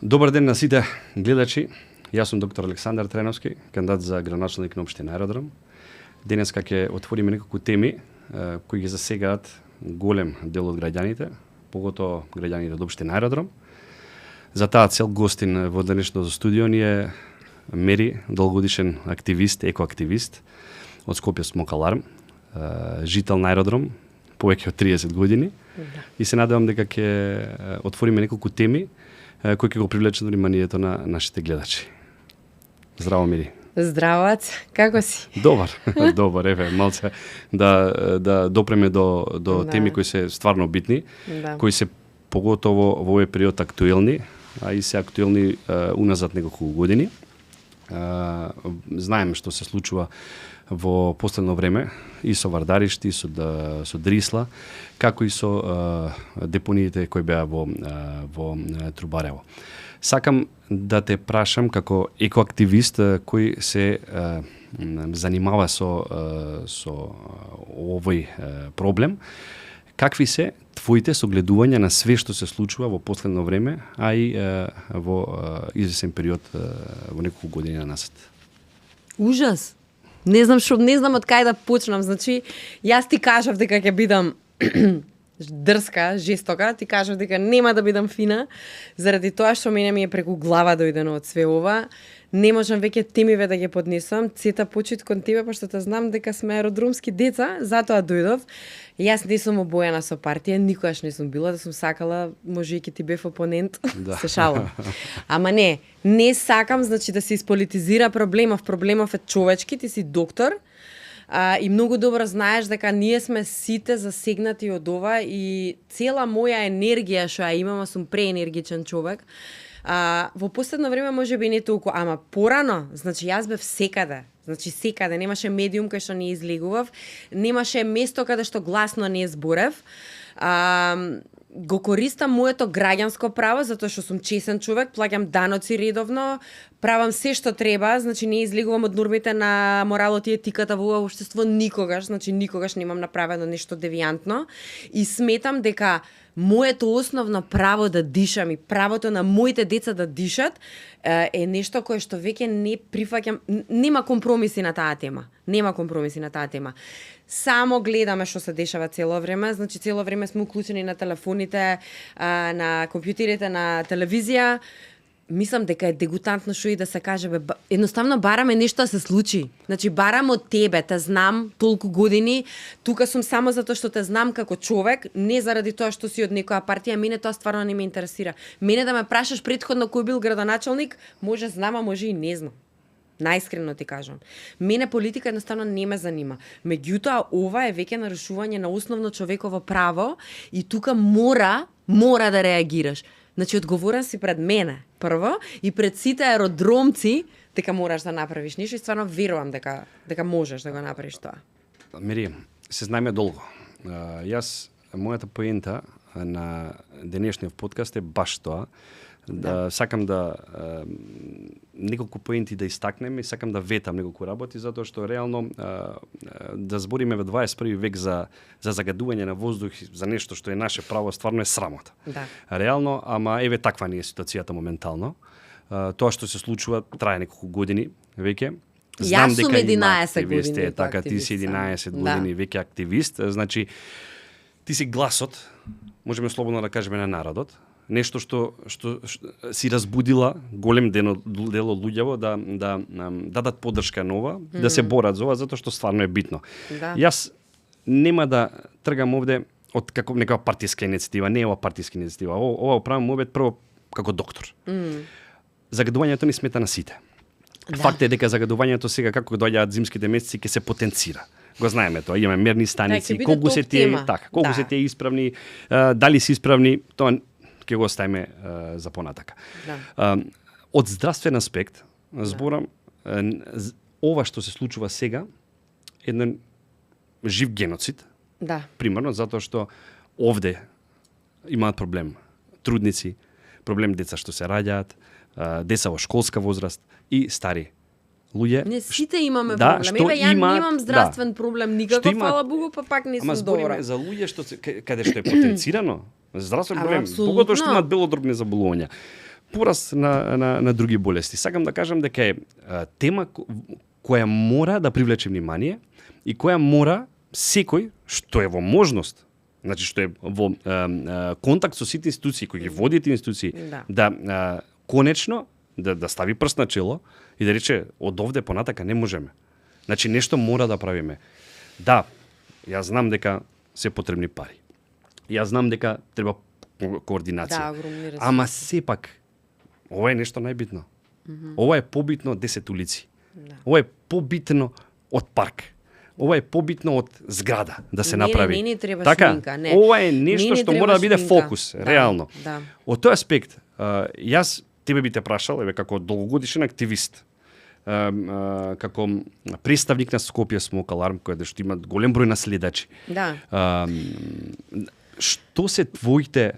Добар ден на сите гледачи. Јас сум доктор Александар Треновски, кандидат за градоначалник на општина Аеродром. Денеска ќе отвориме неколку теми кои ги засегаат голем дел од граѓаните, поготоа граѓаните од општина Аеродром. За таа цел гостин во денешното студио ни е Мери, долгогодишен активист, екоактивист од Скопје Смокал Арм, жител на Аеродром, повеќе од 30 години. Да. И се надевам дека ќе отвориме неколку теми кои ќе го привлечат вниманието на нашите гледачи. Здраво, Мири. Здравац, како си? Добар, добар, еве, малце да допреме до теми кои се стварно битни, кои се поготово во овој период актуелни, а и се актуелни уназад неколку години. Знаеме што се случува во последно време и со Вардаришт, и со Дрисла, како и со депониите кои беа во Трубарево. Сакам да те прашам како екоактивист кој се занимава со овој проблем, какви се твоите согледувања на све што се случува во последно време, а и во извесен период во неколку години назад? Ужас. Не знам од кај да почнам. Значи, јас ти кажав дека ќе бидам дрска, жестока, ти кажав дека нема да бидам фина, заради тоа што мене ми е преку глава дојдено од све ова. Не можам веќе темиве да ги поднесам. Цета почит кон тебе, пошто те знам дека сме аеродромски деца, затоа дојдов. Јас не сум обојана со партија, никогаш не сум била, да сум сакала, може и ќе ти бев опонент, Да. се шалам. Ама не сакам, значи да се ispolitizira проблемов. Проблемов е човечки, ти си доктор, и многу добро знаеш дека ние сме сите засегнати од ова и цела моја енергија што ја имам, сум преенергичен човек. Во последно време може би не толку, ама порано, значи јас бев секаде. Значи секаде, немаше медиум кај што не излегував, немаше место каде што гласно не зборев. Го користам моето граѓанско право затоа што сум чесен човек, плаќам даноци редовно, правам се што треба, значи не излегувам од нормите на моралот и етиката во ова општество никогаш, значи никогаш немам направено нешто девијантно и сметам дека моето основно право да дишам и правото на моите деца да дишат е нешто кое што веќе не прифаќам, нема компромиси на таа тема. Нема компромиси на таа тема. Само гледаме што се дешава цело време, значи цело време сме уклучени на телефоните, на компјутерите, на телевизија. Мислам дека е дегутантно што и да се каже, едноставно бараме нешто да се случи. Значи барам од тебе, те знам толку години, тука сум само затоа што те знам како човек, не заради тоа што си од некоја партија, мене тоа стварно не ме интересира. Мене да ме прашаш претходно кој бил градоначалник, може знам, а може и не знам. Најискрено ти кажам. Мене политика едноставно не ме занима. Меѓутоа, ова е веќе нарушување на основно човеково право и тука мора да реагираш. Значи, одговорен си пред мене, прво, и пред сите аеродромци, дека мораш да направиш нешто и стварно верувам дека можеш да го направиш тоа. Мери, се знаеме долго. Мојата поента на денешниот подкаст е баш тоа. Сакам да неколку поенти да истакнем и сакам да ветам неколку работи, затоа што реално да збориме во 21 век за загадување на воздух, за нешто што е наше право, стварно е срамота. Да. Реално, ама еве таква ни е ситуацијата моментално. Тоа што се случува трае неколку години веќе. Јас сум 11 години. Така, ти си 11 години веќе активист. Значи, ти си гласот, можеме слободно да кажеме, на народот. Нешто што си разбудила голем дел од луѓево да дадат поддршка нова, да се борат за ова, затоа што стварно е битно. Да. Јас нема да тргам овде од како некоја партиска иницијатива, не е ова партиска иницијатива. Ова правам мовет прво како доктор. Загадувањето ни смета на сите. Да. Факт е дека загадувањето сега како доаѓаат зимските месеци ќе се потенцира. Го знаеме тоа, имаме мерни станици, колку се тие се исправни, дали се исправни, тоа ќе го оставиме за понатака. Да. Од здравствен аспект, зборам, ова што се случува сега, еден жив геноцид. Да. Примерно, затоа што овде имаат проблем трудници, проблем деца што се раѓаат, деца во школска возраст и стари луѓе. Не сите имаме да, проблем. Еве, ја немам здравствен проблем никаков, фала Богу, па пак не сум добра. Ама збориме за луѓе што каде што е потенцирано здравствен проблем, поготоа што имаат белодробни заболувања. пораст на други болести. Сакам да кажам дека е тема која мора да привлече внимание и која мора секој што е во можност, значи што е во контакт со сите институции кои ги води тие институции, да конечно да стави прст на чело и да рече од овде понатака не можеме. Значи нешто мора да правиме. Да, јас знам дека се потребни пари. Јас знам дека треба координација. Да, ама сепак ова е нешто најбитно. Ова е побитно од 10 улици. Да. Ова е побитно од парк. Ова е побитно од зграда да се направи. Не треба така, шминка, не. Ова е нешто што мора да биде фокус, да, реално. Да. Од тој аспект, јас тебе би те прашал, еве како долгогодишен активист, како представник на Скопје Smoke Alarm, кој што има голем број наследачи. Да. Што се твоите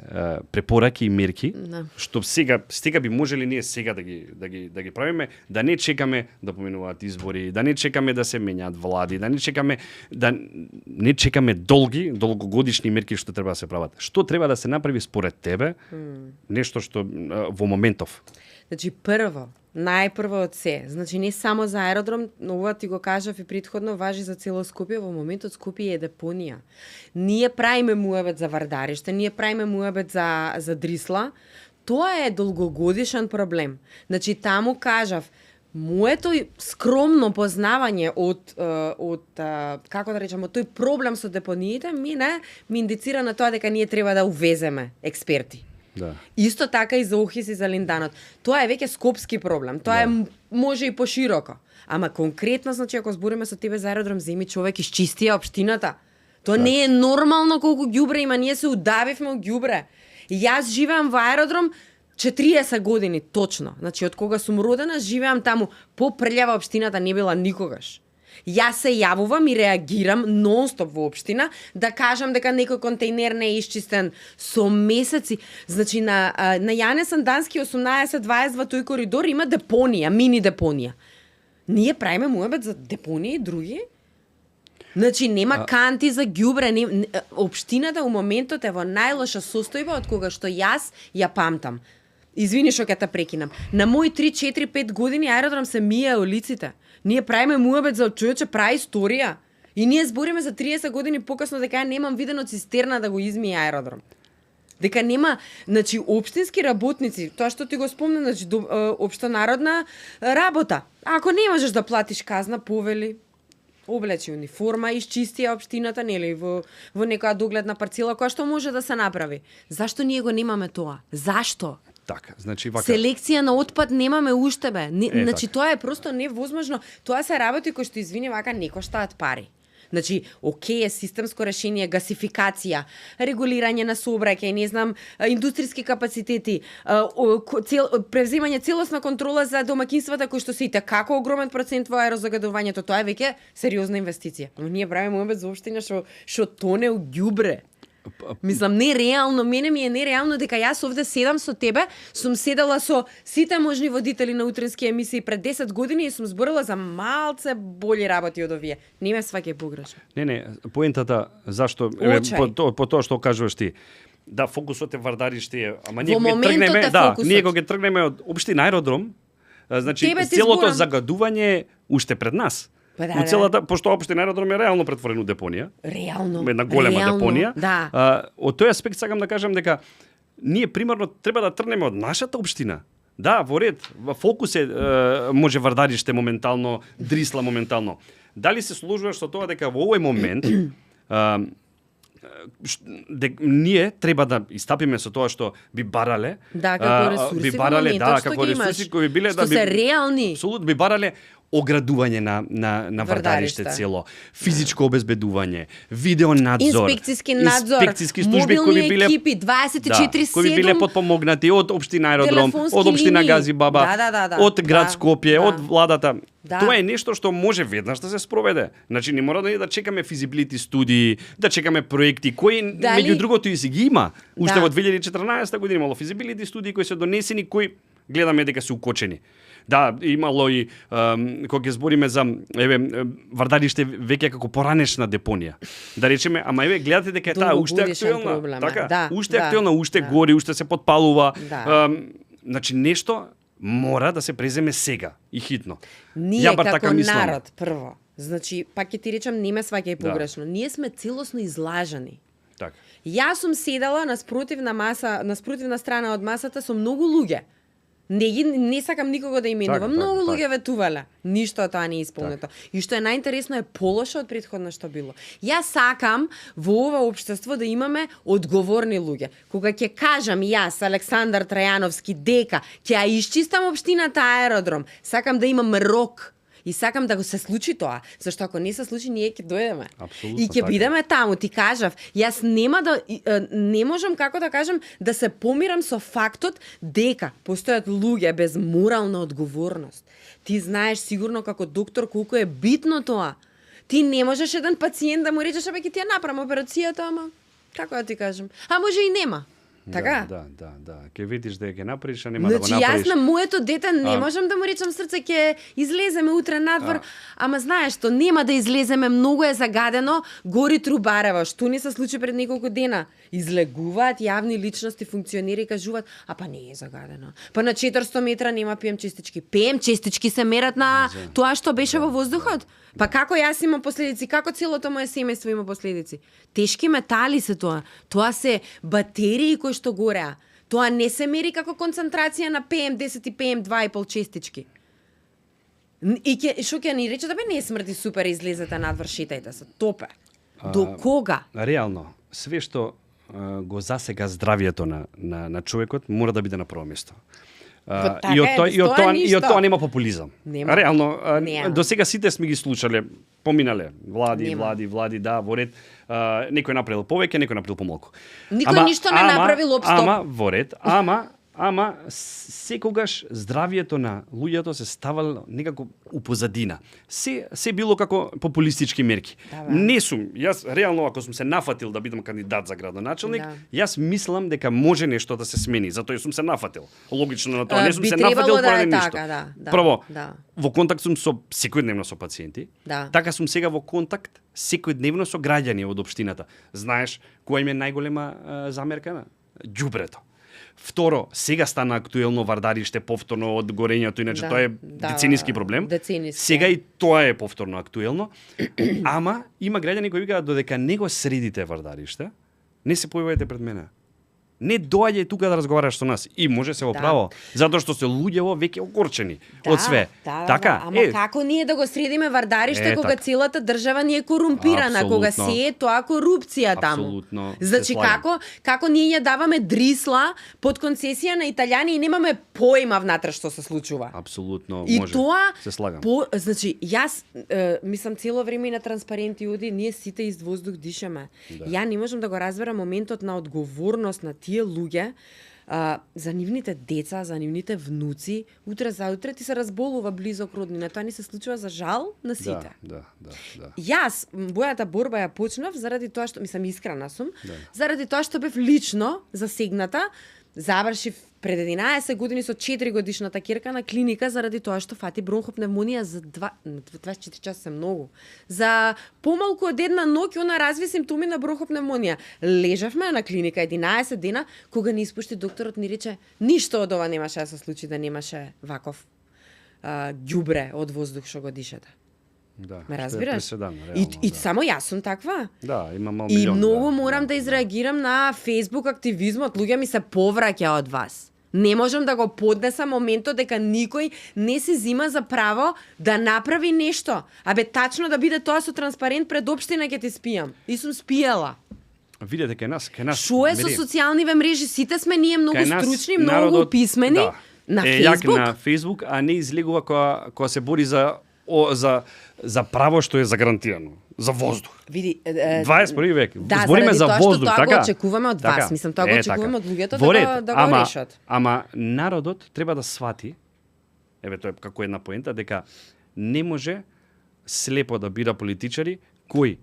препораки и мерки, што сега би можеле ние сега да ги правиме, да не чекаме да поминуваат избори, да не чекаме да се менјаат влади, да не чекаме долгогодишни мерки што треба да се прават. Што треба да се направи според тебе? Нешто што во моментов. Значи прво, најпрво од се, значи не само за аеродром, но ова ти го кажав и претходно важи за цело Скопје, во моментот Скопје е депонија. Ние правиме муабет за Вардариште, ние правиме муабет за Дрисла, тоа е долгогодишен проблем. Значи таму кажав, моето скромно познавање од како да речеме, тој проблем со депониите ми индицира на тоа дека ние треба да увеземе експерти. Да. Исто така и за Охрид и за Линданот. Тоа е веќе скопски проблем. Тоа е може и пошироко. Ама конкретно, значи ако збориме со тебе за аеродром, земи човек изчисти општината. Тоа не е нормално колку ѓубре има, ние се удавивме од ѓубре. Јас живеам во аеродром 40 години точно. Значи од кога сум родена, живеам таму. Попрљава општината не била никогаш. Јас се јавувам и реагирам нон-стоп во општина да кажам дека некој контейнер не е исчистен со месеци. Значи на Јане Сандански 1822 тој коридор има депонија, мини депонија. Ние правиме муабет за депонија и други? Значи нема канти за ѓубре, општината у моментот е во најлоша состојба од кога што јас ја памтам. Извини што ќе те прекинам. На мои 3, 4, 5 години аеродром се мие улиците. Ние правиме муабет за човече прави историја. И ние збориме за 30 години покасно дека ја немам видено цистерна да го измие аеродром. Дека нема, значи општински работници, тоа што ти го спомна, значи општонародна работа. Ако не можеш да платиш казна, повели, облечи униформа, изчисти општината, нели, во некоја догледна парцела, која што може да се направи. Зашто ние го немаме тоа? Зашто? Така, значи вака. Селекција на отпад немаме уште бе. Значи така. тоа е просто невозможно. Тоа се работи кои што извини вака не коштаат пари. Значи, окей е системско решение, гасификација, регулирање на сообраќај, не знам, индустријски капацитети, превземање целосна контрола за домаќинствата кои што се и како огромен процент во аерозагадувањето, тоа е веќе сериозна инвестиција. Но ние правиме муабет за општина што тоне у ѓубре. Мислам, нереално, мене ми е нереално дека јас овде седам со тебе, сум седала со сите можни водители на утренски емисии пред 10 години и сум зборила за малце болji работи од овие. Не ме сваќај погрешно. Не, поентата зашто по тоа што кажуваш ти. Да, фокусот е Вардариште, ама ние го тргнеме, ние го тргнеме од општина аеродром. Значи целото загадување уште пред нас. Да, целата, пошто општина аеродром е реално претворено депонија. Реално. Една голема депонија. Да. Од тој аспект сакам да кажам дека ние примерно треба да тргнеме од нашата општина. Да, во ред, фокус е може Вардариште моментално, Дрисла моментално. Дали се сложуваш со тоа дека во овој момент ние треба да истапиме со тоа што би барале, како ресурси, кои би биле што се реални. Апсолутно би барале оградување на Вардариште цело, физичко обезбедување, видеонадзор, инспекциски надзор, инспекциски служби кои би биле екипи 24/7, кои би биле потпомогнати од општина Аеродром, од општина Газибаба, од град Скопје, од владата. Тоа е нешто што може веднаш да се спроведе. Значи не мора да чекаме физибилити студии, да чекаме проекти кои меѓу другото и си ги има. Уште во 2014 година имало физибилити студии кои се донесени, кои гледаме дека се укочени. Да, имало и кога ќе збориме за Вардариште веќе како поранешна депонија. Да речеме, ама гледате дека таа уште актуелна, така? Уште актуелна, уште гори, уште се потпалува. Значи нешто мора да се преземе сега и хитно. Ние Ја бар како така мислам. народ, прво, значи, пак ќе ти речам, не ме сваќај погрешно, ние сме целосно излажани. Така. Јас сум седела на спротивна страна од масата со многу луѓе. Не сакам никого да именувам. Така, Многу така, луѓе ветувале. Ништо од тоа не е исполнето. И што е најинтересно е полошо од претходно што било. Јас сакам во ова општество да имаме одговорни луѓе. Кога ќе кажам јас, Александар Трајановски, дека ќе ја исчистам општината Аеродром, сакам да имам рок. И сакам да го се случи тоа, зашто ако не се случи, ние ќе дојдеме. Апсолутно И ќе така. бидеме таму, ти кажав. Јас нема да не можам, како да кажам, да се помирам со фактот дека постојат луѓе без морална одговорност. Ти знаеш сигурно како доктор колку е битно тоа. Ти не можеш еден пациент да му речеш, абе ќе ти ја направам операцијата, ама како да ти кажам? А може и нема. Така? Да. Ќе видиш дека ќе направиш, а нема да го Значи, направиш. јас на моето дете не можам да му речам срце ќе излеземе утре надвор, ама знаеш што, нема да излеземе, многу е загадено, гори Трубарево, што ни се случи пред неколку дена. Излегуваат јавни личности, функционери и кажуваат, а па не е загадено. Па на 400 метра нема PM честички. PM честички се мерат на тоа што беше во воздухот. Па како јас имам последици, како целото моje семејство има последици? Тешки метали се тоа. Тоа се батерии кои што гореа. Тоа не се мери како концентрација на PM10 и PM2,5 честички. И што ќе ни рече да бе не смрди супер, излезете надвор, шетајте се, топе. До кога? Реално, све што го засега здравието на човекот мора да биде на прво место. Така И од ништо. тоа нема популизам. Нема. Реално, Нема. до сега сите сме ги слушале, поминале, влади, да, во ред, некој направил повеќе, некој направил помалку. Никој ништо не направил опстоп. Ама во ред, ама секогаш здравието на луѓето се ставало некако упозадина. Се било како популистички мерки. Да, Не сум, јас реално ако сум се нафатил да бидам кандидат за градоначелник, јас мислам дека може нешто да се смени, затоа сум се нафатил. Логично на тоа, не сум Би се требало нафатил да поради е ништо. така, да. Прво, Да. во контакт сум секојдневно со пациенти. Да. Така сум сега во контакт секојдневно со граѓани од општината. Знаеш која им е најголема замерка на ѓубрето. Второ, сега стана актуелно Вардариште повторно од горењето, иначе тоа е децениски проблем. Децениски. Сега и тоа е повторно актуелно. Ама има граѓани кои викаат додека не го средите Вардариште, не се појавајте пред мене. Не доаѓај тука да разговараш со нас. И може се во право, затоа што се луѓево веќе огорчени од све. Така, ама како ние да го средиме Вардариште кога така. целата држава ни е корумпирана, кога Апсолутно. се е тоа корупција таму. Апсолутно, се Значи слагам. како ние ја даваме дрисла под концесија на италијани и немаме поима внатре што се случува. Апсолутно И може. тоа, се слагам. значи, јас мислам цело време и на транспаренти оди, ние сите из воздух дишаме. Ја не можам да го разберам моментот на одговорност на тие луѓе, за нивните деца, за нивните внуци, утре заутре ти се разболува близок роднина. Тоа не се случува за жал на сите. Да. Јас мојата борба ја почнав заради тоа што мислам искрена сум, заради тоа што бев лично засегната. Завршив пред 11 години со 4 годишната ќерка на клиника заради тоа што фати бронхопневмонија за 24 часа се многу. За помалку од една ноќ она разви симптоми на бронхопневмонија. Лежавме на клиника 11 дена, кога ни испушти докторот ни рече ништо од ова немаше да се случи да немаше ваков ѓубре од воздух што го дишете. Да. Ме разбираш? Преседан, реално, И само јас сум таква. Да, има мал И милион. многу морам да изреагирам на Facebook активизмот. Луѓе ми се повраќа од вас. Не можам да го поднесам моментот дека никој не се зима за право да направи нешто. Абе тачно да биде тоа со транспарент пред општина ќе ти спијам. И сум спиела. Видете кај нас. Шо е со види, социјалниве мрежи? Сите сме ние многу кај нас стручни, многу народот, писмени. да, На е јак Facebook. на Facebook, а не излегува кога се бори за право што е загарантирано, за воздух. Види, 21 век. Да, Збориме заради за тоа воздух, што тоа така? го очекуваме од вас. Така. Мислам, тоа го Е, очекуваме така. од луѓето Во ред, да го решат. Ама народот треба да свати, еве тоа е како една поента, дека не може слепо да бира политичари кои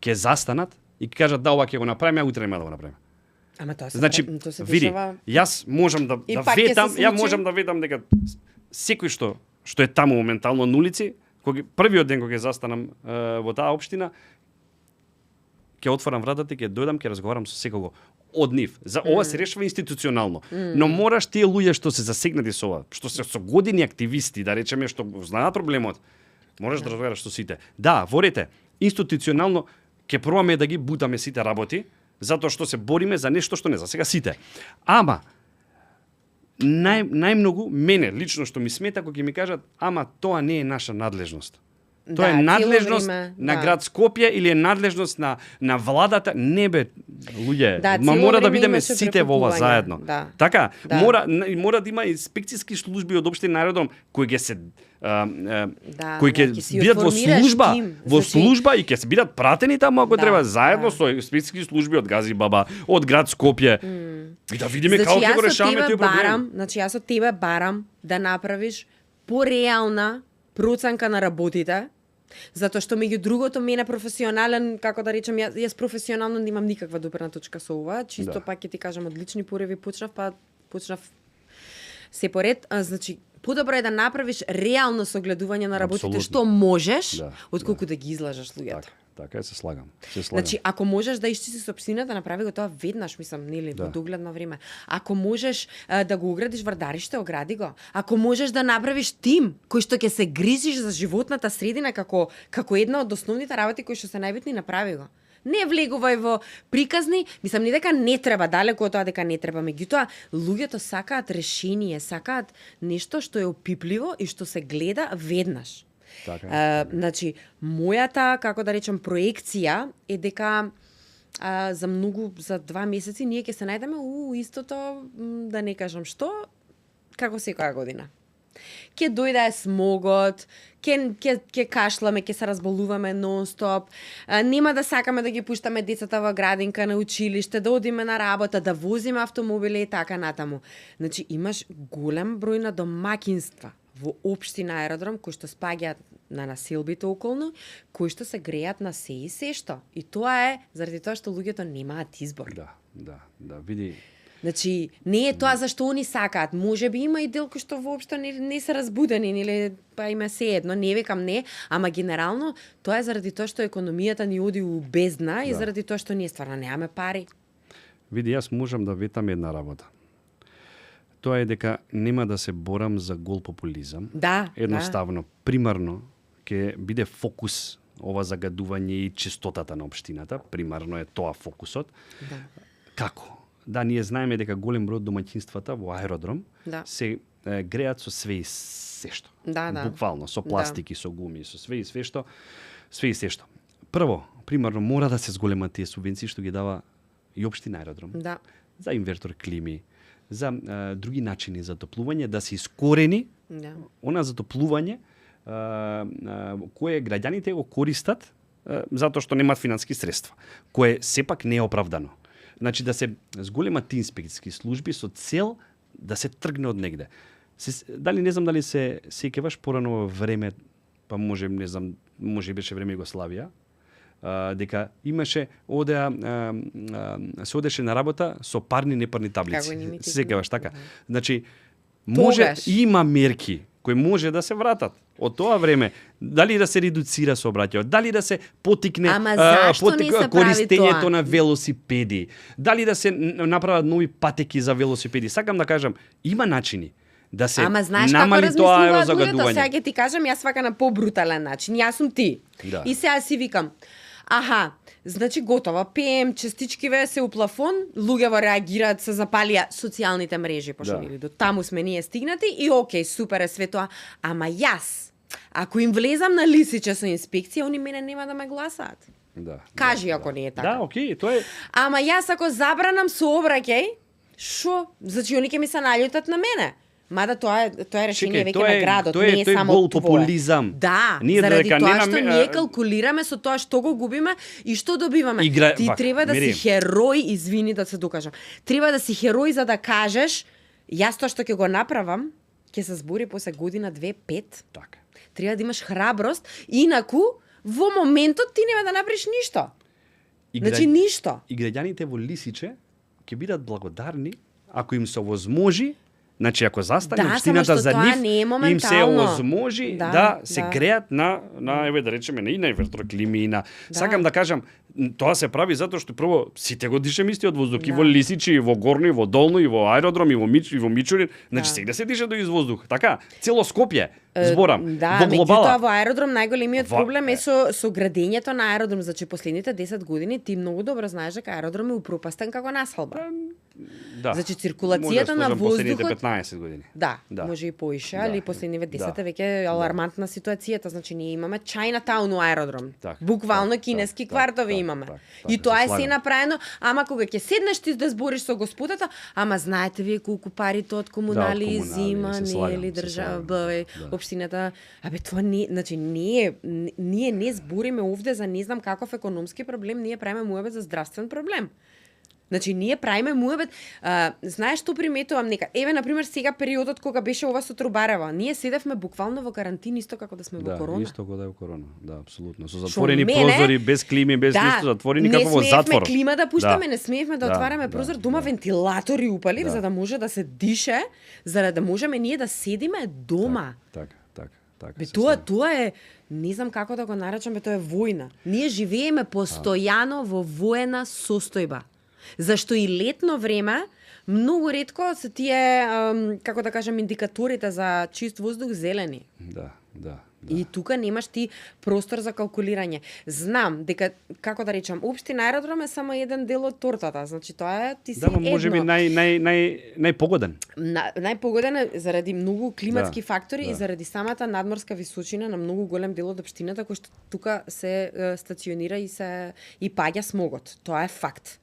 ќе застанат и ќе кажат да ова ќе го направиме, а утре нема да го направиме. Ама тоа се Значи, тоа се види, дешава. јас можам да И пак ќе се ветам, ја случи. можам да ветам дека секој што е таму моментално на улици, кога првиот ден кога ќе застанам во таа општина, ќе отворам вратата и ќе дојдам, ќе разговарам со секого. од нив. За ова се решава институционално. Но мораш тие луѓе што се засегнати со ова, што се со години активисти, да речеме, што знаат проблемот, можеш да разговараш со сите. Да, во рете, институционално ќе пробаме да ги бутаме сите работи, затоа што се бориме за нешто што не засега сите. Ама најмногу мене лично што ми смета кога ќе ми кажат, ама тоа не е наша надлежност. Тоа е надлежност на град Скопје или е надлежност на владата. Не бе, луѓе, мора да бидеме сите во ова заедно. Така, мора да има инспекцијски служби од општин аеродром кои ќе се кои ќе бидат во служба и ќе се бидат пратени таму ако треба заедно со инспекцијски служби од Гази Баба, од град Скопје. И да видиме како ќе го решаваме тој проблем. Значи јас од тебе барам да направиш пореална проценка на работите, затоа што меѓу другото мене професионален, како да речем, јас професионално немам никаква допирна точка со ова, чисто пак ќе ти кажам од лични пореви почнав се поред, значи подобро е да направиш реално согледување на работите што можеш, отколку да ги излажеш луѓето. Така се слагам. Значи, ако можеш да исчистиш општината, направи го тоа веднаш, мислам, нели, во догледно време. Ако можеш да го оградиш врдариште, огради го. Ако можеш да направиш тим кој што ќе се грижиш за животната средина како една од основните работи кои што се најбитни, направи го. Не влегувај во приказни, мислам, не дека не треба, далеко од тоа дека не треба, меѓутоа луѓето сакаат решение, сакаат нешто што е опипливо и што се гледа веднаш. Така. Значи, мојата, како да речем, проекција е дека за 2 месеци ние ќе се најдеме истото, да не кажам што, како секоја година. Ќе дојде смогот, ќе кашламе, ќе се разболуваме нон-стоп, нема да сакаме да ги пуштаме децата во градинка, на училиште, да одиме на работа, да возиме автомобили и така натаму. Значи, имаш голем број на домакинства во општина Аеродром, кои што спаѓаат на населбите околно, кои што се греат на се и се што. И тоа е заради тоа што луѓето немаат избор. Да, види. Значи, не е тоа зашто они сакаат. Може би има и дел кои што воопшто не се разбудени, или па има се едно, не викам не, ама генерално тоа е заради тоа што економијата ни оди у бездна и заради тоа што ние стварно немаме пари. Види, јас можам да ветам една работа. Тоа е дека нема да се борам за гол популизам. Едноставно, примарно, ќе биде фокус ова загадување и чистотата на општината. Примарно е тоа фокусот. Како? Да, ние знаеме дека голем број од домаќинствата во Аеродром се греат со све и се што. Буквално, со пластики, со гуми, со све и све што. Прво, примерно, мора да се зголемат тие субвенции што ги дава и општина Аеродром. За инвертор клими, за други начини за топлување, да се искорени она затоплување кое граѓаните го користат затоа што немаат финансиски средства, кое сепак не е оправдано. Значи да се зголемат тие инспекцијски служби со цел да се тргне од негде. Не знам дали се сеќаваш порано време, па може беше време Југославија, дека имаше се одеше на работа со парни непарни таблици. Се сеќаваш така. Значи има мерки кои може да се вратат од тоа време, дали да се редуцира сообраќајот, дали да се потикне користењето на велосипеди, дали да се направат нови патеки за велосипеди. Сакам да кажам, има начини да се намали тоа аерозагадување. Сега ќе ти кажам, јас свака на побрутален начин. Јас сум ти. И сега си викам, значи готово, пеем честичкиве се у плафон, луѓето реагираат, се запалија социјалните мрежи, пошто до таму сме ние стигнати и окей, супер е све тоа. Ама јас, ако им влезам на лисиче со инспекција, они мене нема да ме гласаат. Кажи ако не е така. Окей, тоа е. Ама јас ако забранам сообраќај, шо? Значи они ќе ми се наљутат на мене. Мада тоа е решение веќе на градот, не е само гол популизам. Заради тоа што ние калкулираме со тоа што го губиме и што добиваме. Ти треба да си херој, извини да се докажам. Треба да си херој за да кажеш, јас тоа што ќе го направам, ќе се збори после година, 2-5. Така. Треба да имаш храброст, инаку во моментот ти нема да направиш ништо. Значи ништо. И граѓаните во Лисиче ќе бидат благодарни ако им се овозможи Значи ако застане Да, само општината што за тоа нив, не е им се моментално. озможи да се греат на еве да речеме на ветроклими и на сакам да кажам тоа се прави затоа што прво сите го дишеме истиот воздух и во Лисичи, и во Горно, и во Долно, и во аеродром, и во Мичурин, значи сегде се дише до воздух. Така, цело Скопје зборам во глобала. Меѓутоа во аеродром најголемиот проблем е со градењето на аеродром, значи последните 10 години ти многу добро знаеш дека аеродром е упропастен како насалба. Да. Значи циркулацијата на воздухот 15 години. Да, може и поише, али последниве 10 веќе е алармантна ситуацијата, значи ние имаме Чајнатаун у аеродром. Буквално кинески квартови имаме. И тоа е се направено, ама кога ќе седнеш ти да збориш со господата, ама знаете вие колку пари тоа од комунали зима, нели држава, општината. Абе тоа не, значи ние не збориме овде за не знам каков економски проблем, ние правиме муабет за здравствен проблем. Значи ние правиме муабет, знаеш што приметувам нека. Еве на пример сега периодот кога беше ова со Трубарева, ние седевме буквално во карантин исто како да сме во корона. Да, исто како да е во корона. Да, апсолутно. Со затворени прозори, без клими, без ништо, затворени како во затвор. Не смеевме клима да пуштаме, не смеевме да отвараме прозор, дома вентилатори упали за да може да се дише, за да можеме ние да седиме дома. Така. Бе, тоа е, не знам како да го наречам, тоа е војна. Ние живееме постојано во воена состојба. Зашто и летно време многу ретко се тие, како да кажам, индикаторите за чист воздух зелени. Да. И тука немаш ти простор за калкулирање. Знам дека, како да речам, општина аеродром е само еден дел од тортата. Значи тоа е ти си едно. Да, можеби најпогоден. Најпогоден е заради многу климатски фактори и заради самата надморска височина на многу голем дел од општината кој што тука се стационира и паѓа смогот. Тоа е факт.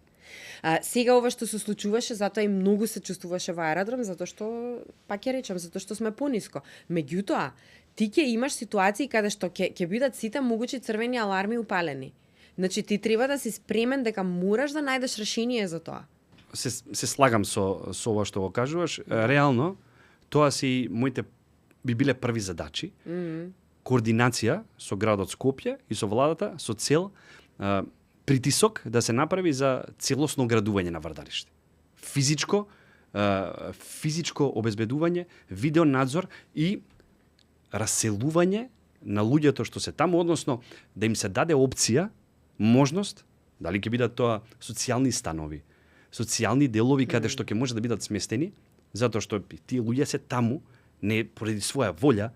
Сега ова што се случуваше, затоа и многу се чувствуваше во аеродром, затоа што, пак ќе речам, затоа што сме пониско. Меѓутоа, ти ќе имаш ситуации каде што ќе бидат сите могучи црвени аларми упалени. Значи ти треба да си спремен дека мораш да најдеш решение за тоа. Се слагам со ова што го кажуваш. Реално, тоа си моите би биле први задачи. Координација со градот Скопје и со владата со цел притисок да се направи за целосно градување на Вардариште. Физичко обезбедување, видеонадзор и раселување на луѓето што се таму, односно да им се даде опција, можност, дали ќе бидат тоа социјални станови, социјални делови каде што ќе може да бидат сместени, затоа што тие луѓе се таму не поради своја волја,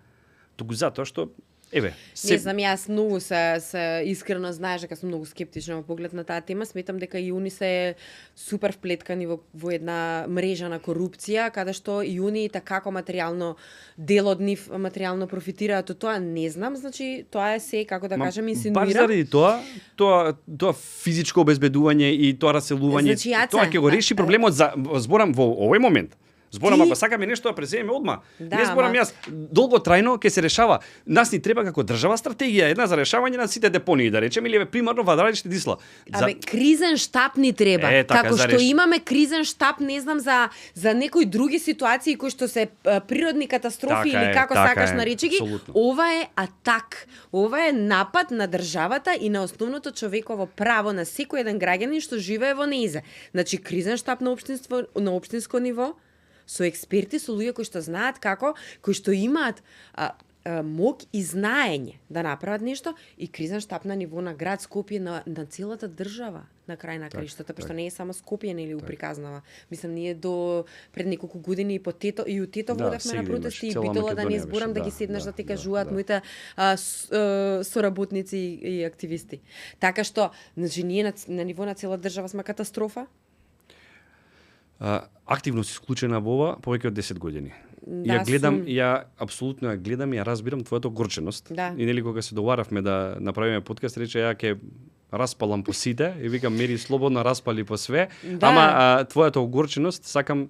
туку затоа што не знам, јас многу се искрено знаеш дека сум многу скептична во поглед на таа тема. Сметам дека и они се супер вплеткани во една мрежа на корупција, каде што и они како материјално дел од нив материјално профитираат од тоа, не знам, значи тоа е се како да кажам инсинуира. Баш заради тоа физичко обезбедување и тоа раселување, значи, тоа ќе го реши проблемот зборам во овој момент. Зборам, ако сакаме нешто да преземеме одма. Не зборам јас, долготрајно ќе се решава. Нас ни треба како држава стратегија, една за решавање на сите депонии, да речеме, или примерно Вардариште Дисла. Кризен штаб ни треба. Како што имаме кризен штаб, не знам за некои други ситуации кои што се природни катастрофи или како сакаш наречи ги, ова е атак. Ова е напад на државата и на основното човеково право на секој еден граѓанин што живее во нејзе. Значи кризен штаб на општинско ниво, со експерти, со луѓе кои што знаат како, кои што имаат мог и знаење да направат нешто, и кризен штаб на ниво на град Скопје, на целата држава, на крај на краиштата, пошто не е само Скопје нели уприказнава. Мислам, ние до пред неколку години и у Тето водевме на протести и Битола, да не зборам да ги седнеш да ти кажуваат моите соработници и активисти. Така што, значи ние на ниво на цела држава сме катастрофа. Активно си исклучена во ова повеќе од 10 години. Ја гледам, апсолутно ја гледам и ја разбирам твојата огорченост. И нели кога се договаравме да направиме подкаст, рече ја ќе распалам по сите и викам мери слободно распали по све, ама твојата огорченост сакам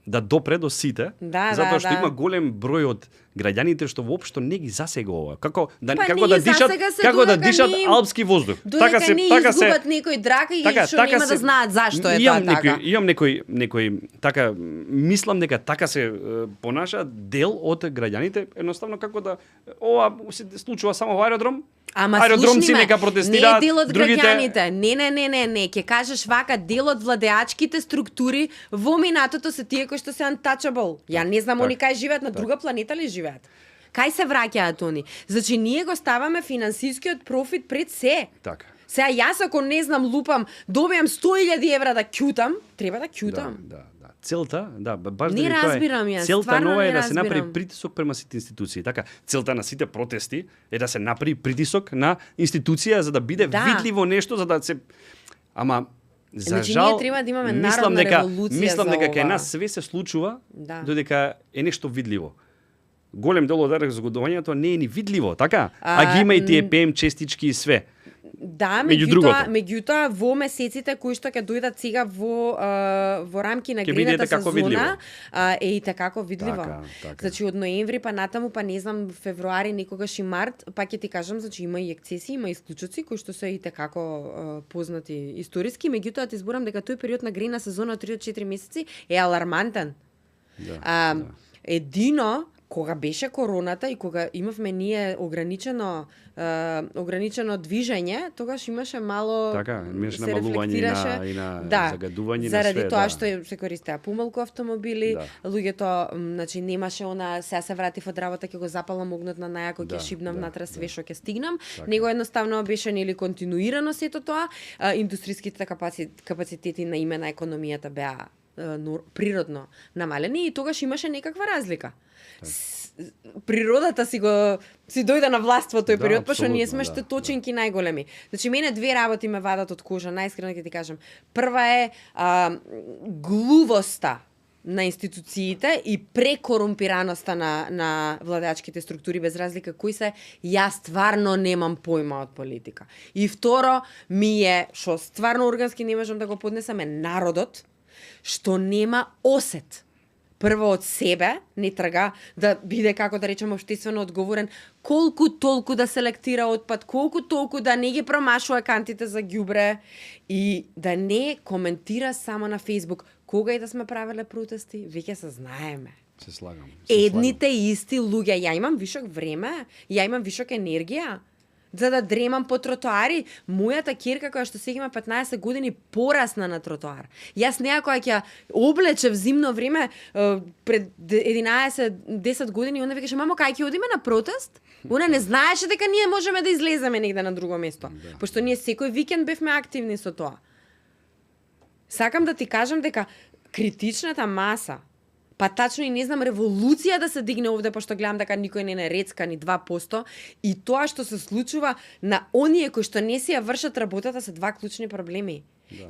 да допре до сите, затоа што има голем број од граѓаните што воопшто не ги засега ова. Како да дишат алпски воздух. Така се изгубат некој драк и што нема да знаат зашто е тоа така. Имам некој така мислам дека така се понаша дел од граѓаните, едноставно како да ова се случува само во аеродром, Ама аеродромци слушни ме, нека протестираат, не дел од другите граѓаните. Не, ќе кажеш вака, дел од владеачките структури во минатото се тие кои што се untouchable. Ја не знам они кај живеат, на друга планета ли живеат? Кај се враќаат они? Значи ние го ставаме финансискиот профит пред се. Така. Сега јас ако не знам лупам, добиам 100.000 евра да ќутам, треба да ќутам. Да. Целта, баш Не дали тоа разбирам јас, целта стварно нова не е да се направи разбирам. притисок према сите институции. Така, целта на сите протести е да се направи притисок на институција за да биде видливо нешто, за да се ама за Значи, жал ние треба да имаме народна револуција мислам за дека ова. кај нас све се случува додека е нешто видливо. Голем дел од разгодувањето не е ни видливо, така? А ги има и тие ПМ честички и све. Да, другото. меѓутоа во месеците кои што ќе дојдат сега во рамки на грината сезона е и така видливо. Така. Значи од ноември па натаму па не знам февруари, некогаш и март, па ќе ти кажам, значи има и ексцесии, има и исклучоци кои што се и така познати историски, меѓутоа ти зборам дека тој период на грина сезона од 3 до 4 месеци е алармантен. Едино кога беше короната и кога имавме ние ограничено движење, тогаш имаше мало имаше намалување и на загадување на све. Заради тоа што се користеа помалку автомобили, луѓето, значи немаше она, сега се вратив од работа, ќе го запалам огнот на најако, ќе шибнам натре све што ќе стигнам. Него едноставно беше нели континуирано сето тоа, индустриските капацитети на име на економијата беа природно намалени и тогаш имаше некаква разлика. Природата си дојде на власт во тој период, пошто ние сме штеточинки најголеми. Значи мене две работи ме вадат од кожа, најискрено ќе ти кажам. Прва е глувоста на институциите и прекорумпираноста на владеачките структури, без разлика кои се, јас стварно немам појма од политика. И второ, ми е, што стварно органски не можам да го поднесам, е народот, што нема осет. Прво од себе, не трага да биде, како да речем, општествено одговорен, колку толку да селектира отпад, колку толку да не ги промашува кантите за ѓубре и да не коментира само на Facebook. Кога и да сме правеле протести, веќе се знаеме. Се слагам. Едните исти луѓе, ја имам вишок време, ја имам вишок енергија, за да дремам по тротоари. Мојата ќерка која што сега има 15 години порасна на тротоар. Јас неа која ќе облече в зимно време пред 11-10 години, она викаше: "Мамо, кај ќе одиме на протест?" Она не знаеше дека ние можеме да излеземе негде на друго место. Пошто ние секој викенд бевме активни со тоа. Сакам да ти кажам дека критичната маса, па тачно и не знам, револуција да се дигне овде, пошто гледам дека никој не рецка ни 2%, и тоа што се случува на оние кои што не си ја вршат работата се два клучни проблеми.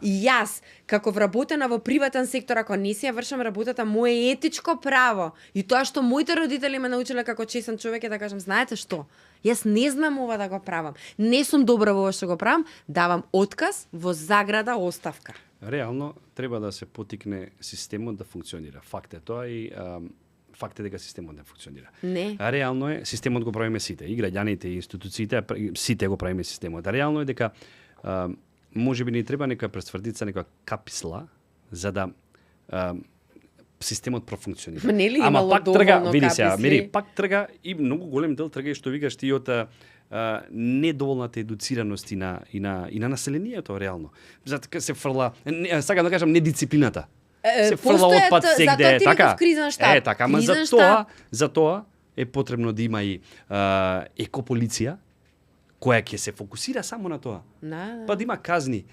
И јас, како вработена во приватен сектор, ако не си ја вршам работата, моje етичко право и тоа што моите родители ме научиле како честен човек е да кажам: знаете што? Јас не знам ова да го правам. Не сум добра во ова што го правам, давам отказ, во заграда оставка. Реално треба да се потикне системот да функционира. Факт е тоа и факт е дека системот не функционира. Не. А реално е, системот го правиме сите, и граѓаните, и институциите, сите го правиме системот. А реално е дека можеби ни треба некоја пресврдица, некоја каписла за да системот профункционира. Ама пак трга, види се, мери, пак трга и многу голем дел трга и што викаш ти од недоволната едуцираност и на населението реално. Затоа се фрла, сакам да кажам, недисциплината. Се фрла отпад сегде, така. Така, ама за тоа е потребно да има и екополиција која ќе се фокусира само на тоа. Па да има казни.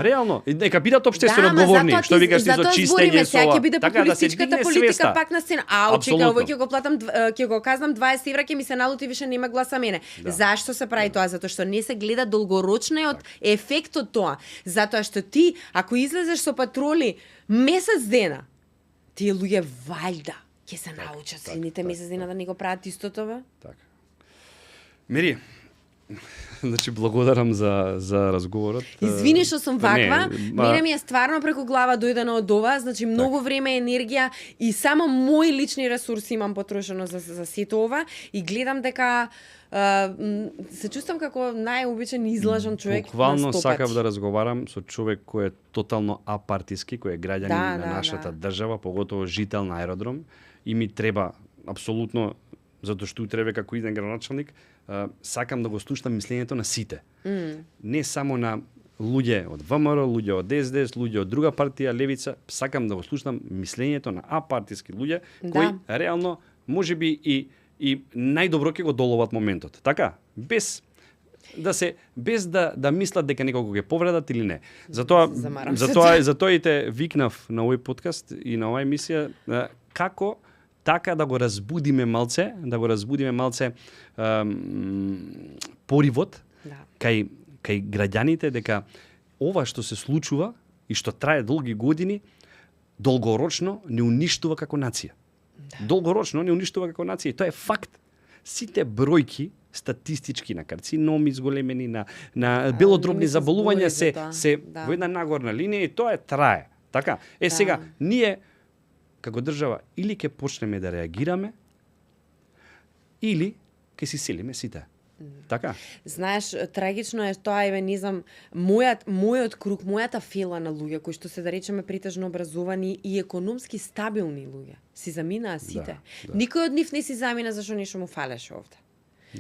Реално, нека бидат општествено одговорни, што викаш ти за чистење со ова. Ќе биде популистичката политика пак на сцена. Чека, овој ќе го платам, ќе го казнам 20 евра, ќе ми се налути, више нема гласа мене. Зашто се прави тоа? Затоа што не се гледа долгорочниот ефект од тоа. Затоа што ти, ако излезеш со патроли месец дена, тие луѓе вајда ќе се научат следните месец дена да не го прават истото, бе? Така. Мери, значи благодарам за разговорот. Извини што сум ваква, мене ми е стварно преку глава дојдено од ова, значи многу време, енергија и само мои лични ресурси имам потрошено за сето ова и гледам дека се чувствам како најобичен излажен човек. Буквално сакав да разговарам со човек кој е тотално апартиски, кој е граѓанин на нашата држава, поготово жител на аеродром, и ми треба апсолутно затоа што утре како иден градоначалник, сакам да го слушам мислењето на сите. Не само на луѓе од ВМРО, луѓе од СДС, луѓе од друга партија, левица, сакам да го слушам мислењето на апартиски луѓе кои реално можеби и најдобро ќе го доловат моментот. Така, без да мислат дека некого ќе повредат или не. Затоа и те викнав на овој подкаст и на оваа емисија како така да го разбудиме малце, поривот кај граѓаните дека ова што се случува и што трае долги години долгорочно не уништува како нација. Долгорочно не уништува како нација. И тоа е факт. Сите бројки статистички на карциноми зголемени, на белодробни заболувања се во една нагорна линија и тоа трае. Така. Сега, ние како држава или ќе почнеме да реагираме, или ќе си селиме сите. Така. Знаеш, трагично е тоа, не знам, мојот круг, мојата фила на луѓе кои што се да речеме претежно образовани и економски стабилни луѓе, си заминаа сите. Никој од нив не си замина зашто нешто му фалеше овде.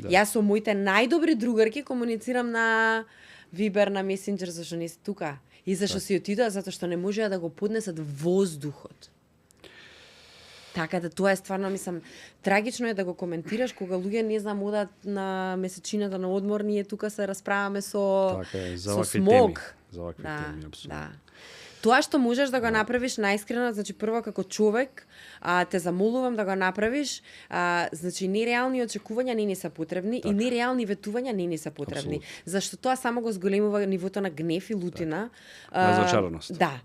Јас со моите најдобри другарки комуницирам на Вибер, на Месенџер, зашто не си тука. И зашто си отидоа, затоа што не можеа да го поднесат воздухот. Така да тоа е стварно, мислам, трагично е да го коментираш кога луѓе не знам одат на месечината на одмор, ние тука се расправаме со смог. За вакви теми, апсолутно. Тоа што можеш да го направиш најискрено, значи прво како човек, те замолувам да го направиш, значи нереални очекувања не ни се потребни и нереални ветувања не ни се потребни. Зашто тоа само го зголемува нивото на гнев и лутина. Разочараност. Да.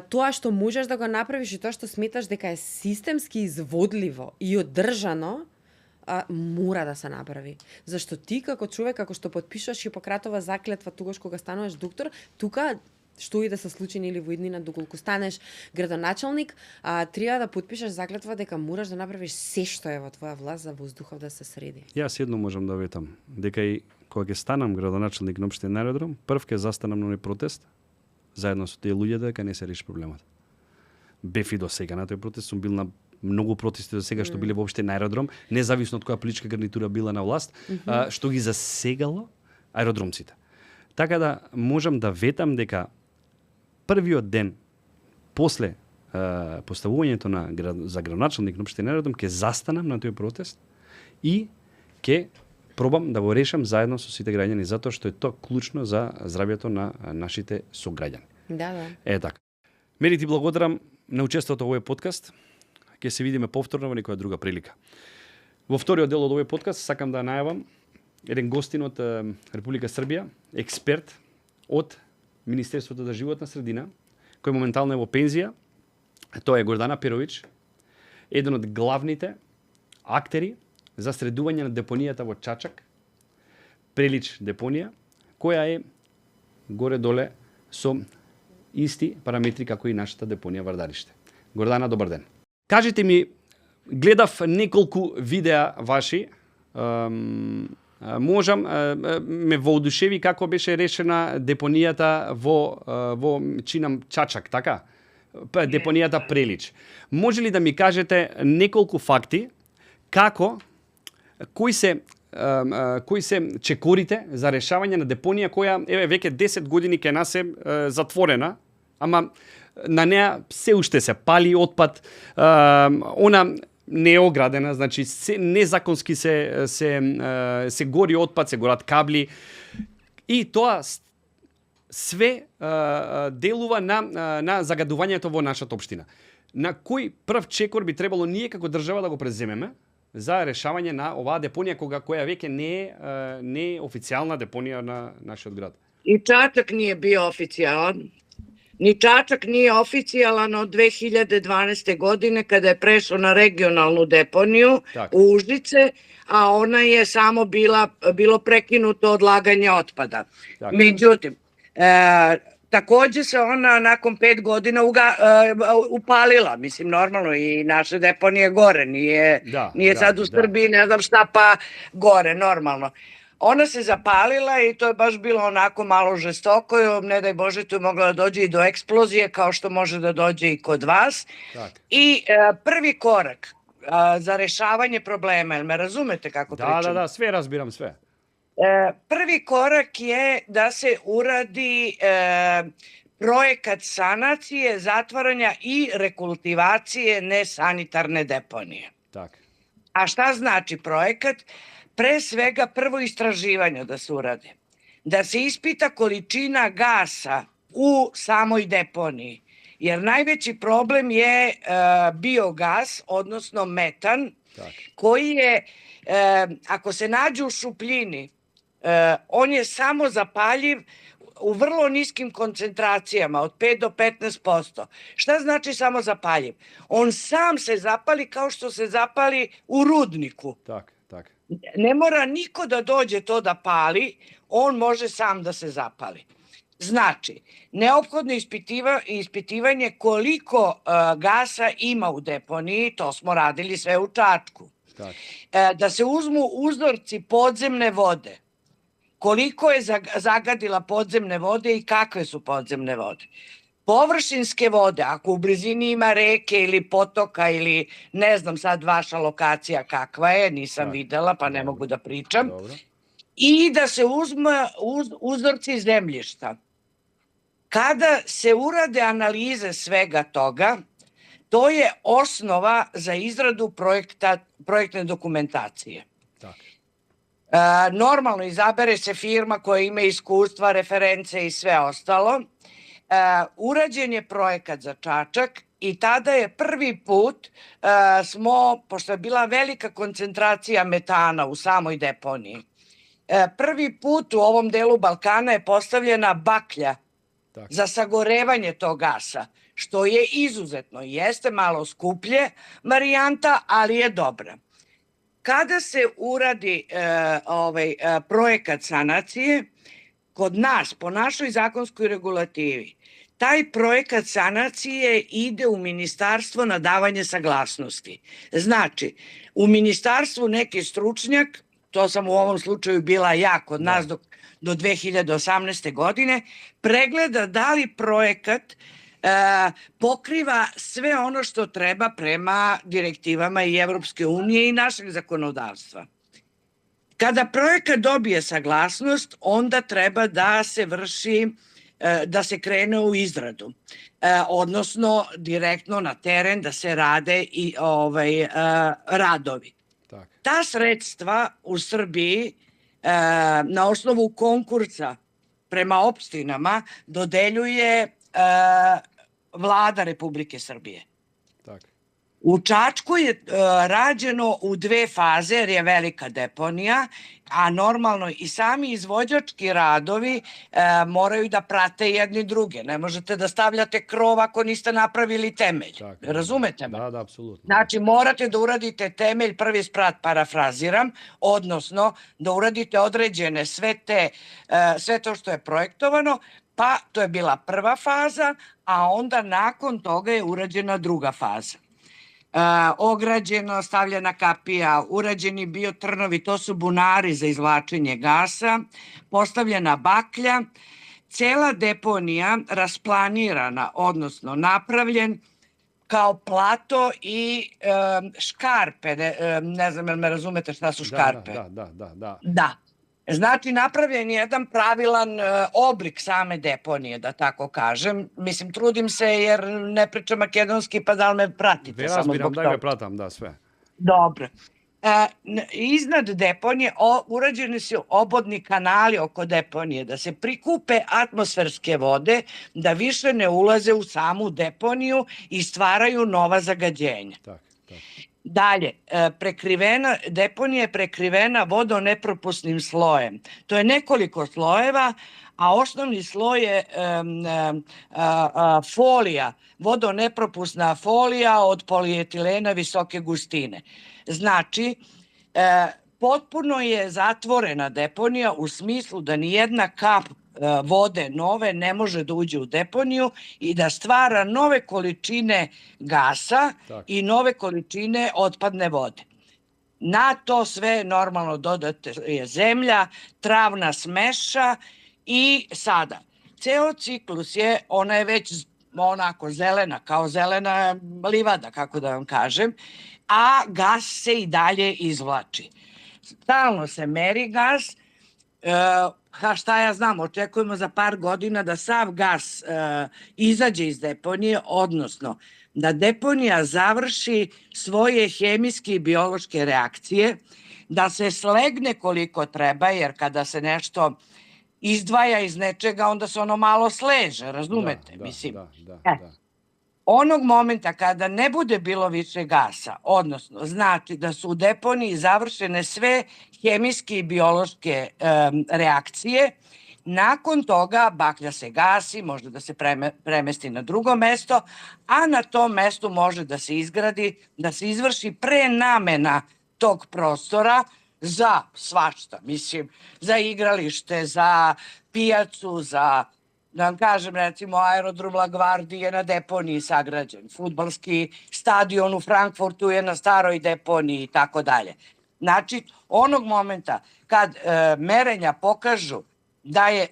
Тоа што можеш да го направиш и тоа што сметаш дека е системски изводливо и одржано, мора да се направи. Зашто ти како човек, како што подпишуваш Хипократова заклетва тогаш кога стануваш доктор, тука што и да се случи или во иднина доколку станеш градоначалник, треба да подпишеш заклетва дека мораш да направиш се што е во твоја власт за воздухов да се среди. Јас едно можам да ветам, дека и кога ќе станам градоначалник на општина Аеродром, прв ќе застанам на оној протест заедно со тие луѓе дека не се реши проблемот. Бев и до сега на тој протест, сум бил на многу протести до сега што биле воопште на Аеродром, независно од која политичка гарнитура била на власт, што ги засегало аеродромците. Така да можам да ветам дека првиот ден после поставувањето за градоначалник на општина Аеродром ќе застанам на тој протест и ќе пробам да го решам заедно со сите граѓани, затоа што е тоа клучно за здравјето на нашите сограѓани. Да. Така. Мери ти благодарам на учеството во овој подкаст. Ќе се видиме повторно во некоја друга прилика. Во вториот дел од овој подкаст сакам да најавам еден гостин од Република Србија, експерт од Министерството за животна средина, кој моментално е во пензија. Тоа е Гордана Перович, еден од главните актери за средување на депонијата во Чачак, Прелич депонија, која е горе-доле со исти параметри како и нашата депонија Вардариште. Гордана, добар ден. Кажете ми, гледав неколку видеа ваши, ме воодушеви како беше решена депонијата во чинам Чачак, така? Депонијата Прелич. Може ли да ми кажете неколку факти како кои се чекорите за решавање на депонија која веќе 10 години кај нас е затворена, ама на неа се уште се пали отпад, она не е оградена, значи незаконски се гори отпад, се горат кабли и тоа све делува на загадувањето во нашата општина. На кој прв чекор би требало ние како држава да го преземеме за решавање на оваа депонија која веќе не е официјална депонија на нашиот град? И Чачак не е био официјален. Ни Čačak nije oficijalan od 2012. godine kada je prešao na regionalnu deponiju u Užice, a ona je samo bilo prekinuto odlaganje otpada. Međutim, takođe se ona nakon 5 godina upalila, mislim normalno i naše deponije gore, nije sad u Srbiji ne znam šta pa gore, normalno. Ona se zapalila i to je baš bilo onako malo žestoko, ne daj Bože tu je mogla da dođe i do eksplozije kao što može da dođe i kod vas. I prvi korak za rešavanje problema. Jel me razumete kako pričam? Da, sve razbiram, sve. Prvi korak je da se uradi projekat sanacije, zatvaranja i rekultivacije nesanitarne deponije. Tak. A šta znači projekat? Pre svega prvo istraživanje da se urade. Da se ispita količina gasa u samoj deponiji. Jer najveći problem je biogas, odnosno metan, koji je, ako se nađe u šupljini, on je samo zapaljiv u vrlo niskim koncentracijama, od 5 do 15%. Šta znači samo zapaljiv? On sam se zapali kao što se zapali u rudniku. Tak. Ne mora niko da dođe to da pali, on može sam da se zapali. Znači, neophodno ispitivanje koliko gasa ima u deponiji, to smo radili sve u Čačku. Da se uzmu uzorci podzemne vode, koliko je zagadila podzemne vode i kakve su podzemne vode. Površinske vode, ako u blizini ima reke ili potoka ili ne znam sad vaša lokacija kakva je, nisam videla pa ne mogu da pričam, i da se uzme uzorci zemljišta. Kada se urade analize svega toga, to je osnova za izradu projektne dokumentacije. Normalno izabere se firma koja ima iskustva, reference i sve ostalo. Urađen je projekat za Čačak i tada je prvi put pošto je bila velika koncentracija metana u samoj deponiji, prvi put u ovom delu Balkana je postavljena baklja za sagorevanje tog gasa, što je izuzetno, jeste malo skuplje varijanta, ali je dobra. Kada se uradi projekat sanacije, kod nas, po našoj zakonskoj regulativi, taj projekat sanacije ide u ministarstvo na davanje saglasnosti. Znači, u ministarstvu neki stručnjak, to sam u ovom slučaju bila ja kod nas do 2018. godine, pregleda da li projekat pokriva sve ono što treba prema direktivama i Evropske unije i našeg zakonodavstva. Kada projekat dobije saglasnost, onda treba da se vrši, da se krene u izradu, odnosno direktno na teren da se rade i radovi. Ta sredstva u Srbiji na osnovu konkursa prema opštinama dodeljuje Vlada Republike Srbije. U Čačku je rađeno u 2 faze jer je velika deponija, a normalno i sami izvođački radovi moraju da prate jedni druge. Ne možete da stavljate krov ako niste napravili temelj. Razumete me? Da, apsolutno. Znači morate da uradite temelj, prvi sprat parafraziram, odnosno da uradite određene sve to što je projektovano, pa to je bila prva faza, a onda nakon toga je urađena druga faza. Ograđeno, stavljena kapija, urađeni biotrnovi, to su bunari za izvlačenje gasa, postavljena baklja, cela deponija rasplanirana, odnosno napravljen kao plato i škarpe, ne znam jel me razumete šta su škarpe. Da. Znači, napravljen je jedan pravilan oblik same deponije, da tako kažem. Mislim, trudim se jer ne pričam makedonski, pa da li me pratite? Razbiram, daj me pratam, da, sve. Dobro. Iznad deponije urađeni su obodni kanali oko deponije, da se prikupe atmosferske vode, da više ne ulaze u samu deponiju i stvaraju nova zagađenja. Dalje, deponija je prekrivena vodonepropusnim slojem. To je nekoliko slojeva, a osnovni sloj je folija, vodonepropusna folija od polietilena visoke gustine. Znači, potpuno je zatvorena deponija u smislu da nijedna kap vode nove ne može da uđe u deponiju i da stvara nove količine gasa i nove količine otpadne vode. Na to sve normalno dodate je zemlja, travna smeša i sada. Ceo ciklus je, ona je već onako zelena, kao zelena livada, kako da vam kažem, a gas se i dalje izvlači. Stalno se meri gas, šta ja znam, očekujemo za par godina da sav gas izađe iz deponije, odnosno da deponija završi svoje hemijske i biološke reakcije, da se slegne koliko treba, jer kada se nešto izdvaja iz nečega, onda se ono malo sleže, razumete? Onog momenta kada ne bude bilo više gasa, odnosno znači da su u deponiji završene sve hemijske i biološke reakcije, nakon toga baklja se gasi, može da se premesti na drugo mesto, a na tom mestu može da se izgradi, da se izvrši prenamena tog prostora za svašta, mislim, za igralište, za pijacu, za, da vam kažem, recimo, aerodrom LaGuardia je na deponiji sagrađen, fudbalski stadion u Frankfurtu je na staroj deponiji i tako dalje. Znači, onog momenta kad merenja pokažu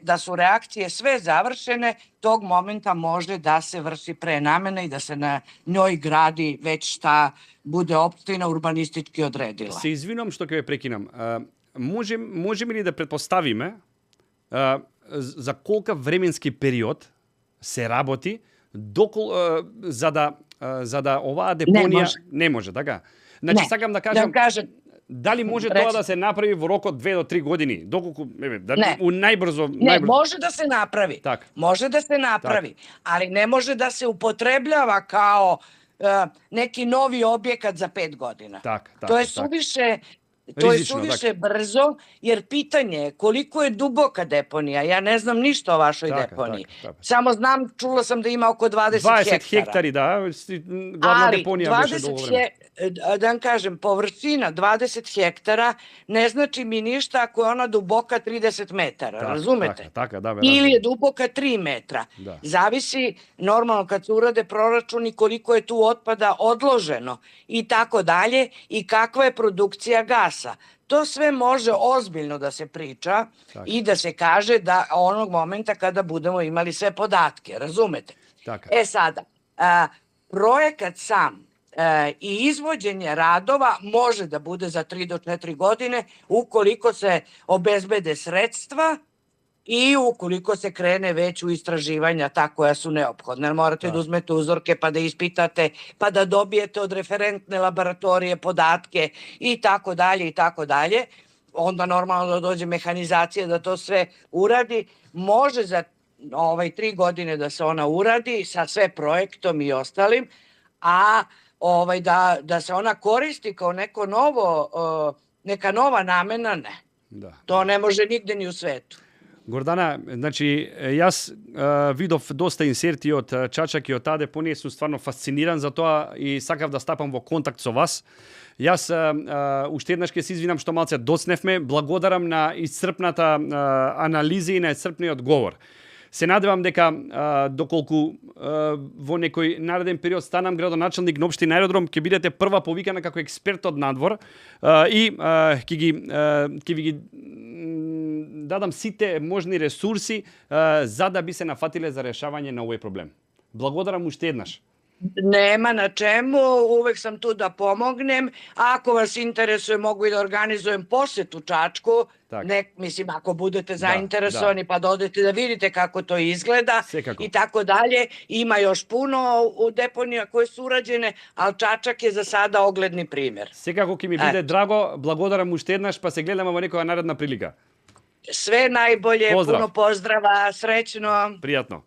da su reakcije sve završene, tog momenta može da se vrši prenamena i da se na njoj gradi već šta bude opština urbanistički odredila. Се извинувам што ќе ве прекинам. Можеме ли да претпоставиме за колка временски период се работи за да оваа депонија не може, така? Значи сакам да кажам дали може тоа да се направи во рок од 2 до 3 години? Доколку у најбрзо Не, може да се направи. Може да се направи, али не може да се употребljava као neki novi objekat za 5 godina. To je suviše brzo, jer pitanje je koliko je duboka deponija. Ja ne znam ništa o vašoj deponiji. Samo znam, čula sam da ima oko 20 hektara. 20 hektari, da. Glavna deponija беше долго време. Da vam kažem, površina 20 hektara ne znači mi ništa ako je ona duboka 30 metara, razumete? Ili je duboka 3 metra. Zavisi, normalno, kad se urade proračuni, koliko je tu otpada odloženo i tako dalje i kakva je produkcija gasa. To sve može ozbiljno da se priča i da se kaže da onog momenta kada budemo imali sve podatke, razumete? E sada, projekat sam i izvođenje radova može da bude za 3 do 4 godine ukoliko se obezbede sredstva i ukoliko se krene već u istraživanja ta koja su neophodne. Morate da uzmete uzorke pa da ispitate, pa da dobijete od referentne laboratorije podatke i tako dalje i tako dalje. Onda normalno da dođe mehanizacija da to sve uradi. Može za 3 godine da se ona uradi sa sve projektom i ostalim, a da se ona koristi kao neka nova namena, ne. To ne može nigde ni u svetu. Гордана, значи, јас видов доста инсерти од Чачак и од таа депонија, сум стварно фасциниран за тоа и сакав да стапам во контакт со вас. Јас уште еднаш ќе се извинам што малце доцневме, благодарам на исцрпната анализа и на исцрпниот говор. Се надевам дека доколку во некој нареден период станам градоначелник на општина Аеродром, ќе бидете прва повикана како експерт од надвор и ќе ви ги дадам сите можни ресурси за да би се нафатиле за решавање на овој проблем. Благодарам уште еднаш. Nema na čemu, uvek sam tu da pomognem. Ako vas interesuje, mogu i da organizujem posetu Čačku. Mislim, ako budete zainteresovani pa da odete da vidite kako to izgleda i tako dalje. Ima još puno deponija koje su urađene, ali Čačak je za sada ogledni primjer. Секако ќе ми биде драго, благодарам уште еднаш, па се гледаме во некоја наредна прилика. Sve najbolje, puno pozdrava, srećno. Prijatno.